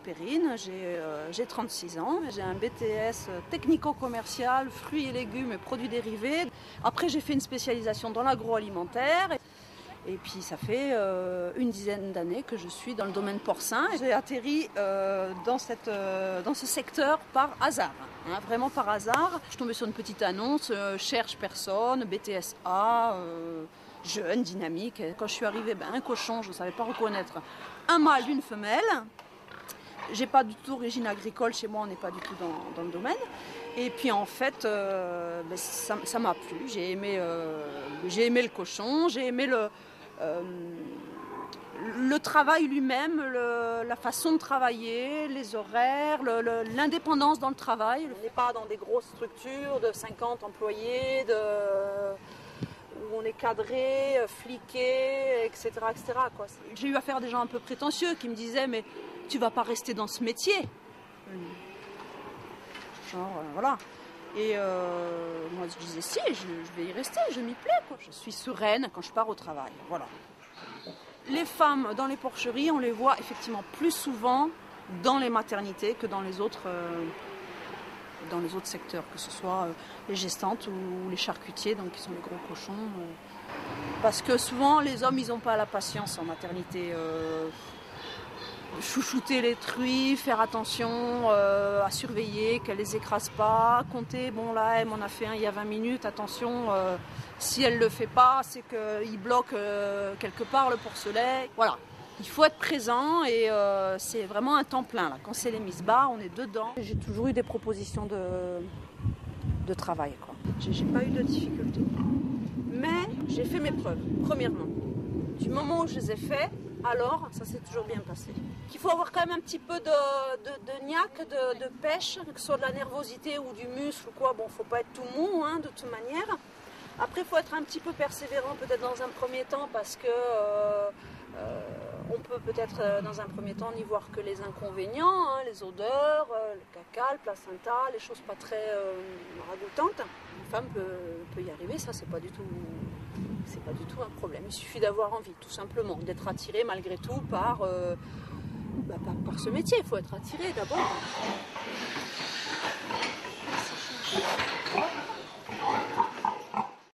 Perrine, j'ai 36 ans, j'ai un BTS technico-commercial, fruits et légumes et produits dérivés. Après j'ai fait une spécialisation dans l'agroalimentaire et puis ça fait une dizaine d'années que je suis dans le domaine porcin. J'ai atterri dans ce secteur par hasard, hein, vraiment par hasard. Je suis tombée sur une petite annonce, cherche personne, BTS A, jeune, dynamique. Quand je suis arrivée, un cochon, je ne savais pas reconnaître un mâle d'une femelle. J'ai pas du tout d'origine agricole, chez moi on n'est pas du tout dans le domaine. Et puis en fait, ça m'a plu, j'ai aimé le cochon, j'ai aimé le travail lui-même, la façon de travailler, les horaires, l'indépendance dans le travail. On n'est pas dans des grosses structures de 50 employés, où on est cadré, fliqué, etc. etc. J'ai eu affaire à des gens un peu prétentieux qui me disaient « mais tu vas pas rester dans ce métier ». Genre, voilà. Et moi je disais « si, je vais y rester, je m'y plais, quoi. Je suis sereine quand je pars au travail ». Voilà. Les femmes dans les porcheries, on les voit effectivement plus souvent dans les maternités que dans les autres secteurs, que ce soit les gestantes ou les charcutiers, donc qui sont les gros cochons. Parce que souvent, les hommes, ils n'ont pas la patience en maternité. Chouchouter les truies, faire attention à surveiller, qu'elles ne les écrasent pas, compter, bon là, elle m'en a fait un il y a 20 minutes, attention, si elle ne le fait pas, c'est qu'il bloque quelque part le porcelet. Voilà. Il faut être présent et c'est vraiment un temps plein. Là. Quand c'est les mises bas, on est dedans. J'ai toujours eu des propositions de travail. J'ai pas eu de difficultés. Mais j'ai fait mes preuves, premièrement. Du moment où je les ai fait, alors ça s'est toujours bien passé. Il faut avoir quand même un petit peu de niaque, de pêche, que ce soit de la nervosité ou du muscle ou quoi. Bon, faut pas être tout mou, hein, de toute manière. Après, il faut être un petit peu persévérant peut-être dans un premier temps parce que on peut peut-être dans un premier temps n'y voir que les inconvénients, hein, les odeurs, le caca, le placenta, les choses pas très ragoûtantes. Une femme peut y arriver, ça c'est pas du tout un problème. Il suffit d'avoir envie, tout simplement, d'être attiré malgré tout par ce métier. Il faut être attiré d'abord.